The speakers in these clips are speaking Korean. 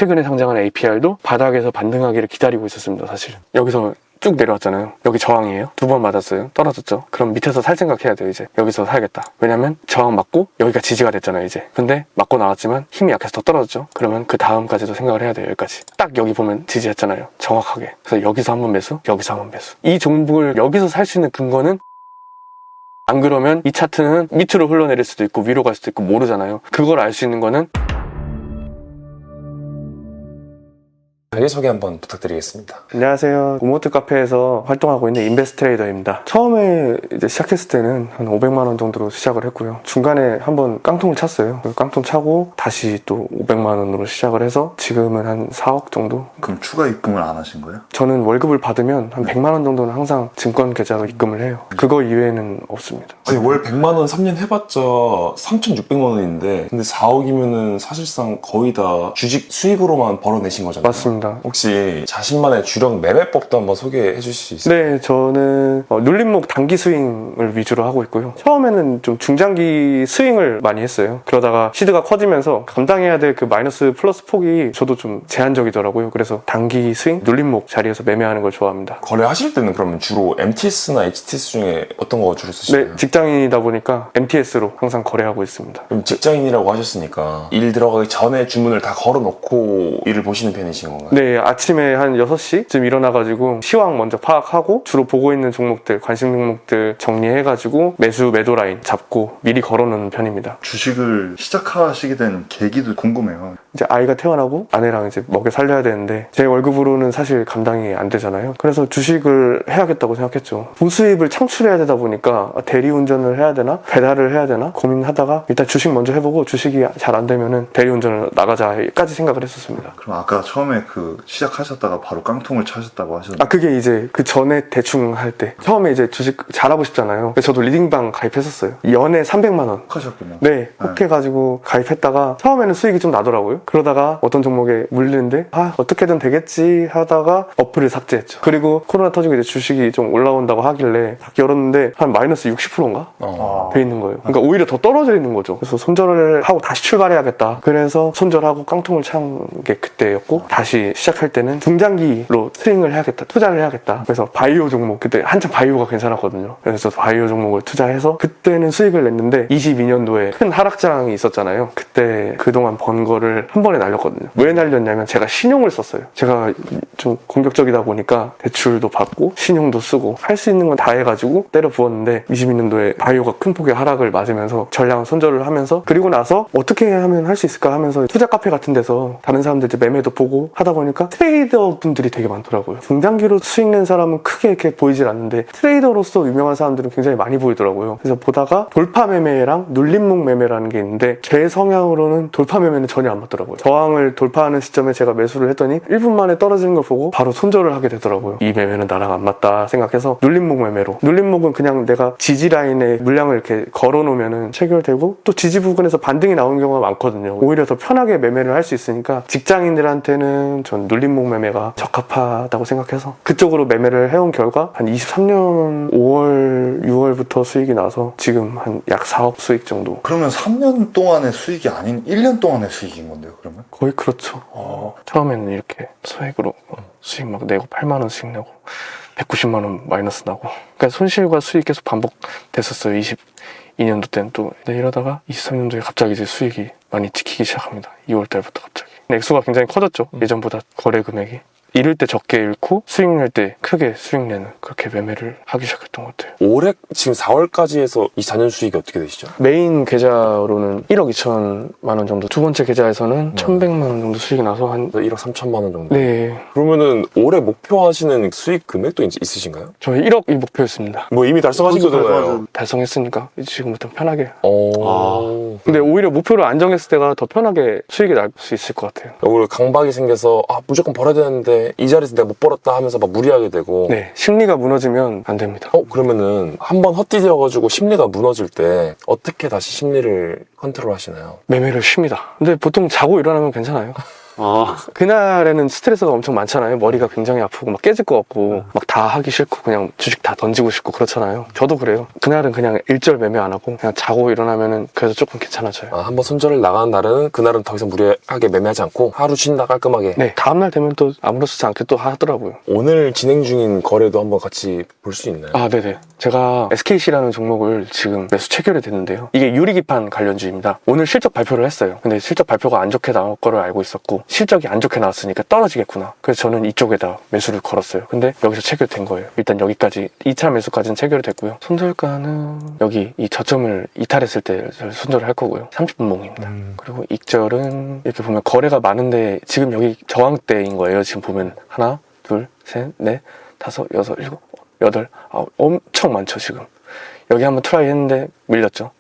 최근에 상장한 APR도 바닥에서 반등하기를 기다리고 있었습니다. 사실은 여기서 쭉 내려왔잖아요. 여기 저항이에요. 2번 맞았어요. 떨어졌죠. 그럼 밑에서 살 생각해야 돼요. 이제 여기서 사야겠다. 왜냐면 저항 맞고 여기가 지지가 됐잖아요. 이제 근데 맞고 나왔지만 힘이 약해서 더 떨어졌죠. 그러면 그 다음까지도 생각을 해야 돼요. 여기까지 딱 여기 보면 지지했잖아요. 정확하게. 그래서 여기서 한번 매수, 여기서 한번 매수. 이 종목을 여기서 살 수 있는 근거는, 안 그러면 이 차트는 밑으로 흘러내릴 수도 있고 위로 갈 수도 있고 모르잖아요. 그걸 알 수 있는 거는, 자기소개 한번 부탁드리겠습니다. 안녕하세요. 오모트 카페에서 활동하고 있는 인베스트 트레이더입니다. 처음에 이제 시작했을 때는 한 500만 원 정도로 시작을 했고요. 중간에 한번 깡통을 찼어요. 깡통 차고 다시 또 500만 원으로 시작을 해서 지금은 한 4억 정도? 그럼 추가 입금을 안 하신 거예요? 저는 월급을 받으면 한 100만 원 정도는 항상 증권 계좌로 입금을 해요. 그거 이외에는 없습니다. 아니, 월 100만 원 3년 해봤자 3,600만 원인데 근데 4억이면은 사실상 거의 다 주식 수익으로만 벌어내신 거잖아요. 맞습니다. 혹시 자신만의 주력 매매법도 한번 소개해 주실 수 있어요? 네, 저는 눌림목 단기 스윙을 위주로 하고 있고요. 처음에는 좀 중장기 스윙을 많이 했어요. 그러다가 시드가 커지면서 감당해야 될 그 마이너스 플러스 폭이 저도 좀 제한적이더라고요. 그래서 단기 스윙, 눌림목 자리에서 매매하는 걸 좋아합니다. 거래하실 때는 그러면 주로 MTS나 HTS 중에 어떤 거 주로 쓰시나요? 네, 직장인이다 보니까 MTS로 항상 거래하고 있습니다. 그럼 직장인이라고 하셨으니까 일 들어가기 전에 주문을 다 걸어놓고 일을 보시는 편이신 건가요? 네, 아침에 한 6시쯤 일어나가지고 시황 먼저 파악하고 주로 보고 있는 종목들, 관심 종목들 정리해가지고 매수, 매도 라인 잡고 미리 걸어놓는 편입니다. 주식을 시작하시게 된 계기도 궁금해요. 이제 아이가 태어나고 아내랑 이제 먹여 살려야 되는데 제 월급으로는 사실 감당이 안 되잖아요. 그래서 주식을 해야겠다고 생각했죠. 부수입을 창출해야 되다 보니까 대리운전을 해야 되나 배달을 해야 되나 고민하다가 일단 주식 먼저 해보고 주식이 잘 안 되면은 대리운전을 나가자까지 생각을 했었습니다. 그럼 아까 처음에 시작하셨다가 바로 깡통을 차셨다고 하셨는데 그게 이제 그 전에 대충 할 때 처음에 이제 주식 잘하고 싶잖아요. 그래서 저도 리딩방 가입했었어요. 연에 300만 원. 하셨군요. 네, 혹 해가지고 가입했다가 처음에는 수익이 좀 나더라고요. 그러다가 어떤 종목에 물리는데 어떻게든 되겠지 하다가 어플을 삭제했죠. 그리고 코로나 터지고 이제 주식이 좀 올라온다고 하길래 딱 열었는데 한 마이너스 60%인가? 돼 있는 거예요. 그러니까 오히려 더 떨어져 있는 거죠. 그래서 손절을 하고 다시 출발해야겠다. 그래서 손절하고 깡통을 찬 게 그때였고 다시 시작할 때는 중장기로 스윙을 해야겠다. 투자를 해야겠다. 그래서 바이오 종목, 그때 한참 바이오가 괜찮았거든요. 그래서 바이오 종목을 투자해서 그때는 수익을 냈는데 22년도에 큰 하락장이 있었잖아요. 그때 그동안 번 거를 한 번에 날렸거든요. 왜 날렸냐면 제가 신용을 썼어요. 제가 좀 공격적이다 보니까 대출도 받고 신용도 쓰고 할 수 있는 건 다 해가지고 때려 부었는데 22년도에 바이오가 큰 폭의 하락을 맞으면서 전량 손절을 하면서 그리고 나서 어떻게 하면 할 수 있을까 하면서 투자 카페 같은 데서 다른 사람들 이제 매매도 보고 하다 보니까 트레이더 분들이 되게 많더라고요. 중장기로 수익 낸 사람은 크게 이렇게 보이질 않는데 트레이더로서 유명한 사람들은 굉장히 많이 보이더라고요. 그래서 보다가 돌파 매매랑 눌림목 매매라는 게 있는데 제 성향으로는 돌파 매매는 전혀 안 맞더라고요. 저항을 돌파하는 시점에 제가 매수를 했더니 1분 만에 떨어지는 걸 보고 바로 손절을 하게 되더라고요. 이 매매는 나랑 안 맞다 생각해서 눌림목 매매로. 눌림목은 그냥 내가 지지 라인에 물량을 이렇게 걸어놓으면 체결되고 또 지지 부근에서 반등이 나오는 경우가 많거든요. 오히려 더 편하게 매매를 할 수 있으니까 직장인들한테는 전 눌림목 매매가 적합하다고 생각해서 그쪽으로 매매를 해온 결과 한 23년 5월, 6월부터 수익이 나서 지금 한 약 4억 수익 정도. 그러면 3년 동안의 수익이 아닌 1년 동안의 수익인 건데요, 그러면? 거의 그렇죠. 처음에는 이렇게 소액으로 수익 막 내고 8만 원 수익 내고 190만 원 마이너스 나고 그러니까 손실과 수익 계속 반복됐었어요. 22년도 때는 또. 근데 이러다가 23년도에 갑자기 이제 수익이 많이 찍히기 시작합니다. 2월 달부터 갑자기. 액수가 굉장히 커졌죠. 예전보다 거래 금액이. 잃을 때 적게 잃고 수익 낼 때 크게 수익 내는 그렇게 매매를 하기 시작했던 것 같아요. 올해 지금 4월까지 해서 24년 수익이 어떻게 되시죠? 메인 계좌로는 1억 2천만 원 정도, 두 번째 계좌에서는 1,100만 원 정도 수익이 나서 한 1억 3천만 원 정도? 네. 그러면은 올해 목표하시는 수익 금액도 있으신가요? 저희 1억이 목표였습니다. 뭐 이미 달성하신 거잖아요. 달성했으니까 지금부터 편하게. 근데 근데 오히려 목표를 안정했을 때가 더 편하게 수익이 날 수 있을 것 같아요. 오히려 강박이 생겨서 무조건 벌어야 되는데 이 자리에서 내가 못 벌었다 하면서 막 무리하게 되고 네, 심리가 무너지면 안 됩니다. 그러면은 한번 헛디뎌가지고 심리가 무너질 때 어떻게 다시 심리를 컨트롤 하시나요? 매매를 쉽니다. 근데 보통 자고 일어나면 괜찮아요. 그날에는 스트레스가 엄청 많잖아요. 머리가 굉장히 아프고 막 깨질 것 같고 막 다 하기 싫고 그냥 주식 다 던지고 싶고 그렇잖아요. 저도 그래요. 그날은 그냥 일절 매매 안 하고 그냥 자고 일어나면은 그래도 조금 괜찮아져요. 한번 손절을 나가는 날은 그날은 더 이상 무리하게 매매하지 않고 하루 쉰다 깔끔하게. 네, 다음날 되면 또 아무렇지 않게 또 하더라고요. 오늘 진행 중인 거래도 한번 같이 볼 수 있나요? 네네. 제가 SKC라는 종목을 지금 매수 체결이 됐는데요. 이게 유리기판 관련주입니다. 오늘 실적 발표를 했어요. 근데 실적 발표가 안 좋게 나올 거를 알고 있었고 실적이 안 좋게 나왔으니까 떨어지겠구나. 그래서 저는 이쪽에다 매수를 걸었어요. 근데 여기서 체결된 거예요. 일단 여기까지 2차 매수까지는 체결이 됐고요. 손절가는 여기 이 저점을 이탈했을 때 손절을 할 거고요. 30분봉입니다. 그리고 익절은 이렇게 보면 거래가 많은데 지금 여기 저항대인 거예요. 지금 보면 하나, 둘, 셋, 넷, 다섯, 여섯, 일곱, 여덟, 아홉, 엄청 많죠 지금. 여기 한번 트라이 했는데 밀렸죠.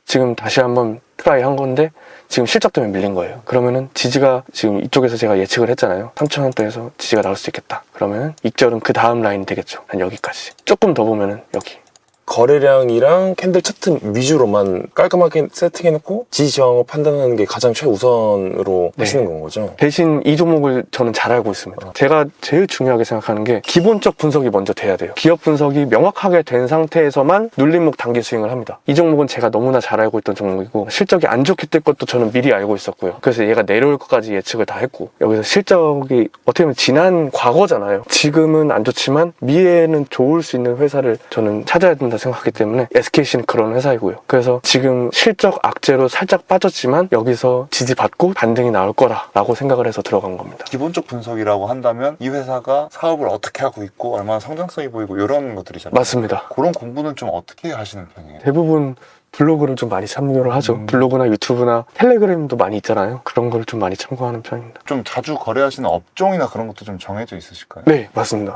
지금 다시 한번 트라이 한 건데 지금 실적 때문에 밀린 거예요. 그러면은 지지가 지금 이쪽에서 제가 예측을 했잖아요. 3,000원대에서 지지가 나올 수 있겠다. 그러면은 익절은 그 다음 라인이 되겠죠. 한 여기까지. 조금 더 보면은 여기. 거래량이랑 캔들 차트 위주로만 깔끔하게 세팅해놓고 지지 저항을 판단하는 게 가장 최우선으로 네. 하시는 건 거죠? 대신 이 종목을 저는 잘 알고 있습니다. 제가 제일 중요하게 생각하는 게 기본적 분석이 먼저 돼야 돼요. 기업 분석이 명확하게 된 상태에서만 눌림목 단기 스윙을 합니다. 이 종목은 제가 너무나 잘 알고 있던 종목이고 실적이 안 좋게 뜰 것도 저는 미리 알고 있었고요. 그래서 얘가 내려올 것까지 예측을 다 했고 여기서 실적이 어떻게 보면 지난 과거잖아요. 지금은 안 좋지만 미래에는 좋을 수 있는 회사를 저는 찾아야 된다 생각하기 때문에 SKC는 그런 회사이고요. 그래서 지금 실적 악재로 살짝 빠졌지만 여기서 지지받고 반등이 나올 거라고 생각을 해서 들어간 겁니다. 기본적 분석이라고 한다면 이 회사가 사업을 어떻게 하고 있고 얼마나 성장성이 보이고 이런 것들이잖아요. 맞습니다. 그런 공부는 좀 어떻게 하시는 편이에요? 대부분 블로그를 좀 많이 참고를 하죠. 블로그나 유튜브나 텔레그램도 많이 있잖아요. 그런 걸 좀 많이 참고하는 편입니다. 좀 자주 거래하시는 업종이나 그런 것도 좀 정해져 있으실까요? 네, 맞습니다.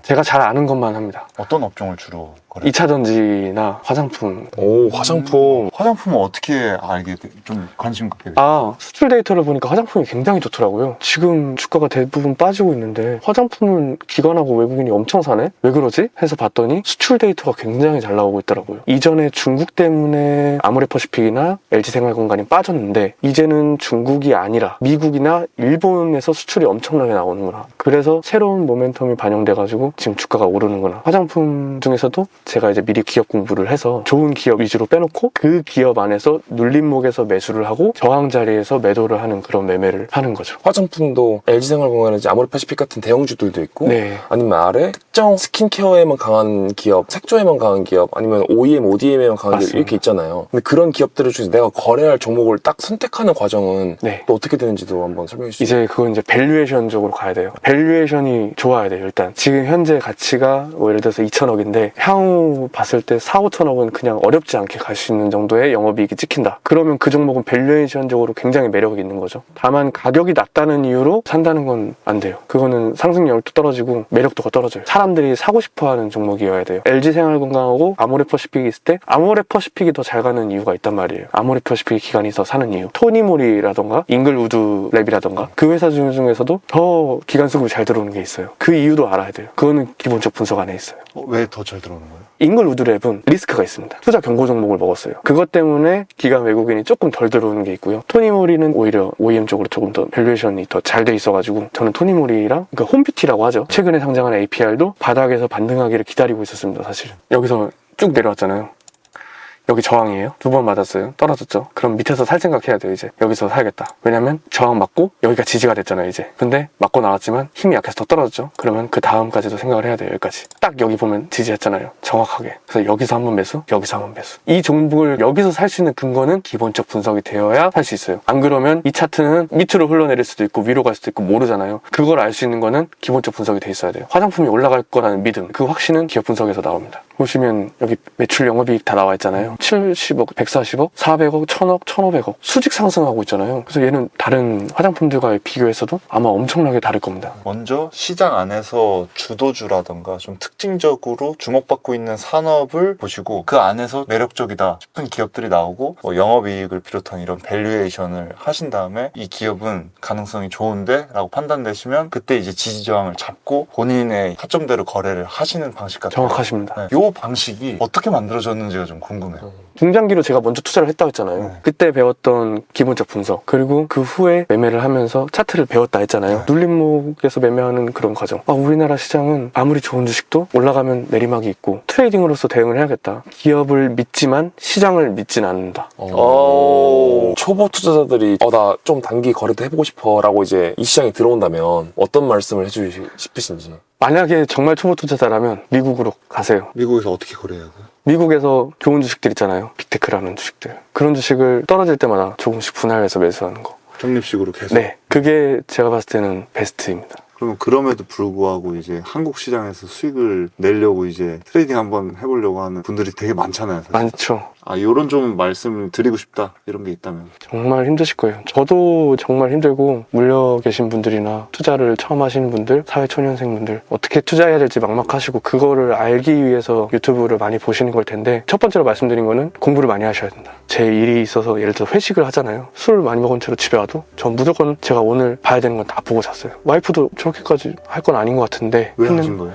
제가 잘 아는 것만 합니다. 어떤 업종을 주로 거래해요? 2차전지나 화장품. 오, 화장품. 화장품은 어떻게 알게 좀 관심 갖게 돼요? 수출 데이터를 보니까 화장품이 굉장히 좋더라고요. 지금 주가가 대부분 빠지고 있는데 화장품은 기관하고 외국인이 엄청 사네? 왜 그러지? 해서 봤더니 수출 데이터가 굉장히 잘 나오고 있더라고요. 이전에 중국 때문에 아모레퍼시픽이나 LG생활건강이 빠졌는데 이제는 중국이 아니라 미국이나 일본에서 수출이 엄청나게 나오는구나. 그래서 새로운 모멘텀이 반영돼가지고 지금 주가가 오르는구나. 화장품 중에서도 제가 이제 미리 기업 공부를 해서 좋은 기업 위주로 빼놓고 그 기업 안에서 눌림목에서 매수를 하고 저항 자리에서 매도를 하는 그런 매매를 하는 거죠. 화장품도 LG생활건강이나 아모레퍼시픽 같은 대형주들도 있고 네. 아니면 아래 특정 스킨케어에만 강한 기업, 색조에만 강한 기업, 아니면 OEM, ODM에만 강한 기업 맞습니다. 이렇게 있잖아요. 근데 그런 기업들을 중에서 내가 거래할 종목을 딱 선택하는 과정은 네. 또 어떻게 되는지도 한번 설명해 주시죠. 이제 그건 이제 밸류에이션 쪽으로 가야 돼요. 밸류에이션이 좋아야 돼요. 일단 지금 현재 가치가 뭐 예를 들어서 2천억인데 향후 봤을 때 4, 5천억은 그냥 어렵지 않게 갈 수 있는 정도의 영업이익이 찍힌다. 그러면 그 종목은 밸류에이션적으로 굉장히 매력이 있는 거죠. 다만 가격이 낮다는 이유로 산다는 건 안 돼요. 그거는 상승률도 떨어지고 매력도가 떨어져요. 사람들이 사고 싶어하는 종목이어야 돼요. LG생활건강하고 아모레퍼시픽이 있을 때 아모레퍼시픽이 더 잘 가는 이유가 있단 말이에요. 아모레퍼시픽 기관이 더 사는 이유. 토니모리라던가 잉글우드 랩이라던가 그 회사 중에서도 더 기관 수급이 잘 들어오는 게 있어요. 그 이유도 알아야 돼요. 그거는 기본적 분석 안에 있어요. 왜 더 잘 들어오는 거예요? 잉글우드 랩은 리스크가 있습니다. 투자 경고 종목을 먹었어요. 그것 때문에 기관 외국인이 조금 덜 들어오는 게 있고요. 토니모리는 오히려 OEM 쪽으로 조금 더 밸류에이션이 더 잘 돼 있어가지고 저는 토니모리랑 그러니까 홈뷰티라고 하죠. 최근에 상장한 APR도 바닥에서 반등하기를 기다리고 있었습니다. 사실은. 여기서 쭉 내려왔잖아요. 여기 저항이에요. 2번 맞았어요. 떨어졌죠. 그럼 밑에서 살 생각해야 돼요. 이제 여기서 사야겠다. 왜냐면 저항 맞고 여기가 지지가 됐잖아요. 이제 근데 맞고 나왔지만 힘이 약해서 더 떨어졌죠. 그러면 그 다음까지도 생각을 해야 돼요. 여기까지 딱 여기 보면 지지했잖아요. 정확하게. 그래서 여기서 한번 매수, 여기서 한번 매수. 이 종목을 여기서 살 수 있는 근거는 기본적 분석이 되어야 살 수 있어요. 안 그러면 이 차트는 밑으로 흘러내릴 수도 있고 위로 갈 수도 있고 모르잖아요. 그걸 알 수 있는 거는 기본적 분석이 돼 있어야 돼요. 화장품이 올라갈 거라는 믿음, 그 확신은 기업 분석에서 나옵니다. 보시면 여기 매출 영업이익 다 나와 있잖아요. 70억, 140억, 400억, 1000억, 1500억 수직 상승하고 있잖아요. 그래서 얘는 다른 화장품들과 비교해서도 아마 엄청나게 다를 겁니다. 먼저 시장 안에서 주도주라던가 좀 특징적으로 주목받고 있는 산업을 보시고 그 안에서 매력적이다 싶은 기업들이 나오고 영업이익을 비롯한 이런 밸류에이션을 하신 다음에 이 기업은 가능성이 좋은데 라고 판단되시면 그때 이제 지지저항을 잡고 본인의 타점대로 거래를 하시는 방식 같아요. 정확하십니다. 네. 이 방식이 어떻게 만들어졌는지가 좀 궁금해요. 중장기로 제가 먼저 투자를 했다고 했잖아요. 네. 그때 배웠던 기본적 분석, 그리고 그 후에 매매를 하면서 차트를 배웠다 했잖아요. 눌림목에서 매매하는 그런 과정. 우리나라 시장은 아무리 좋은 주식도 올라가면 내리막이 있고 트레이딩으로서 대응을 해야겠다. 기업을 믿지만 시장을 믿진 않는다. 초보 투자자들이 나 좀 단기 거래도 해보고 싶어 라고 이제 이 시장에 들어온다면 어떤 말씀을 해주시고 싶으신지. 만약에 정말 초보 투자자라면 미국으로 가세요. 미국에서 어떻게 거래해야 돼요? 미국에서 좋은 주식들 있잖아요. 빅테크라는 주식들. 그런 주식을 떨어질 때마다 조금씩 분할해서 매수하는 거. 적립식으로 계속? 네. 그게 제가 봤을 때는 베스트입니다. 그러면 그럼에도 불구하고 이제 한국 시장에서 수익을 내려고 이제 트레이딩 한번 해보려고 하는 분들이 되게 많잖아요. 사실. 많죠. 요런 좀 말씀을 드리고 싶다 이런 게 있다면. 정말 힘드실 거예요. 저도 정말 힘들고 물려 계신 분들이나 투자를 처음 하시는 분들, 사회초년생분들 어떻게 투자해야 될지 막막하시고 그거를 알기 위해서 유튜브를 많이 보시는 걸 텐데 첫 번째로 말씀드린 거는 공부를 많이 하셔야 된다. 제 일이 있어서 예를 들어 회식을 하잖아요. 술을 많이 먹은 채로 집에 와도 전 무조건 제가 오늘 봐야 되는 건 다 보고 잤어요. 와이프도 저렇게까지 할 건 아닌 것 같은데 왜 하신 거예요?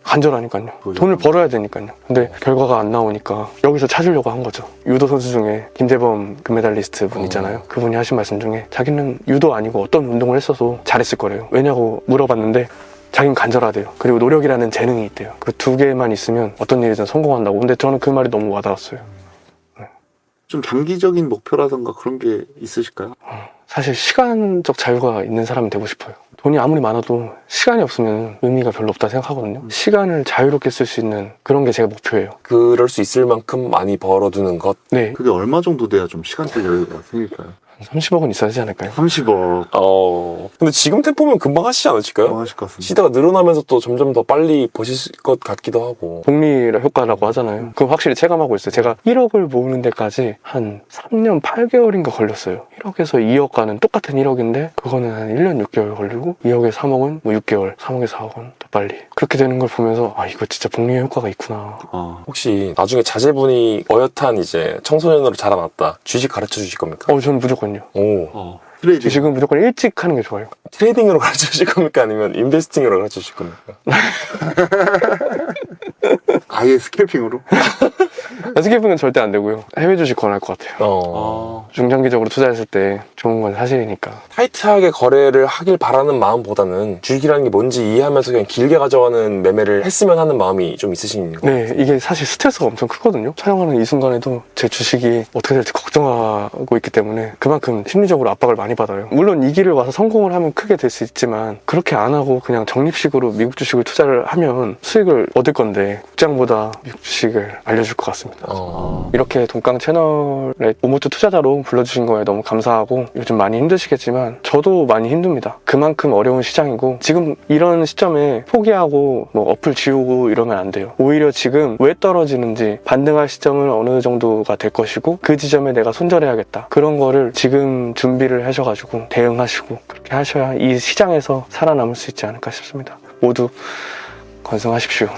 간절하니까요. 그죠. 돈을 벌어야 되니까요. 근데 결과가 안 나오니까 여기서 찾으려고 한 거죠. 유도 선수 중에 김재범 금메달리스트 분 있잖아요. 그분이 하신 말씀 중에 자기는 유도 아니고 어떤 운동을 했어도 잘했을 거래요. 왜냐고 물어봤는데 자기는 간절하대요. 그리고 노력이라는 재능이 있대요. 그 두 개만 있으면 어떤 일이든 성공한다고. 근데 저는 그 말이 너무 와닿았어요. 좀 장기적인 목표라던가 그런 게 있으실까요? 사실 시간적 자유가 있는 사람이 되고 싶어요. 돈이 아무리 많아도 시간이 없으면 의미가 별로 없다 생각하거든요. 시간을 자유롭게 쓸 수 있는 그런 게 제 목표예요. 그럴 수 있을 만큼 많이 벌어두는 것. 네, 그게 얼마 정도 돼야 좀 시간적 여유가 생길까요? 30억은 있어야 되지 않을까요? 30억 근데 지금 템포면 금방 하시지 않으실까요? 하실 것 같습니다. 시대가 늘어나면서 또 점점 더 빨리 버실 것 같기도 하고. 복리 효과라고 하잖아요. 그거 확실히 체감하고 있어요. 제가 1억을 모으는 데까지 한 3년 8개월인가 걸렸어요. 1억에서 2억 가는 똑같은 1억인데 그거는 한 1년 6개월 걸리고 2억에 3억은 뭐 6개월, 3억에 4억은 더 빨리. 그렇게 되는 걸 보면서 이거 진짜 복리 효과가 있구나. 혹시 나중에 자제분이 어엿한 이제 청소년으로 자라났다. 주식 가르쳐 주실 겁니까? 저는 무조건요. 오. 트레이딩 주식은 무조건 일찍 하는 게 좋아요. 트레이딩으로 가르쳐 주실 겁니까? 아니면 인베스팅으로 가르쳐 주실 겁니까? 아예 스캘핑으로? 스케이프는 절대 안 되고요. 해외 주식 권할 것 같아요. 중장기적으로 투자했을 때 좋은 건 사실이니까. 타이트하게 거래를 하길 바라는 마음보다는 주식이라는 게 뭔지 이해하면서 그냥 길게 가져가는 매매를 했으면 하는 마음이 좀 있으신 거예요? 네, 이게 사실 스트레스가 엄청 크거든요. 촬영하는 이 순간에도 제 주식이 어떻게 될지 걱정하고 있기 때문에 그만큼 심리적으로 압박을 많이 받아요. 물론 이 길을 와서 성공을 하면 크게 될 수 있지만 그렇게 안 하고 그냥 적립식으로 미국 주식을 투자를 하면 수익을 얻을 건데 국장보다 미국 주식을 알려줄 것 같습니다. 이렇게 돈깡 채널에 오모투 투자자로 불러주신 거에 너무 감사하고 요즘 많이 힘드시겠지만 저도 많이 힘듭니다. 그만큼 어려운 시장이고 지금 이런 시점에 포기하고 뭐 어플 지우고 이러면 안 돼요. 오히려 지금 왜 떨어지는지 반등할 시점은 어느 정도가 될 것이고 그 지점에 내가 손절해야겠다. 그런 거를 지금 준비를 하셔가지고 대응하시고 그렇게 하셔야 이 시장에서 살아남을 수 있지 않을까 싶습니다. 모두 건승하십시오.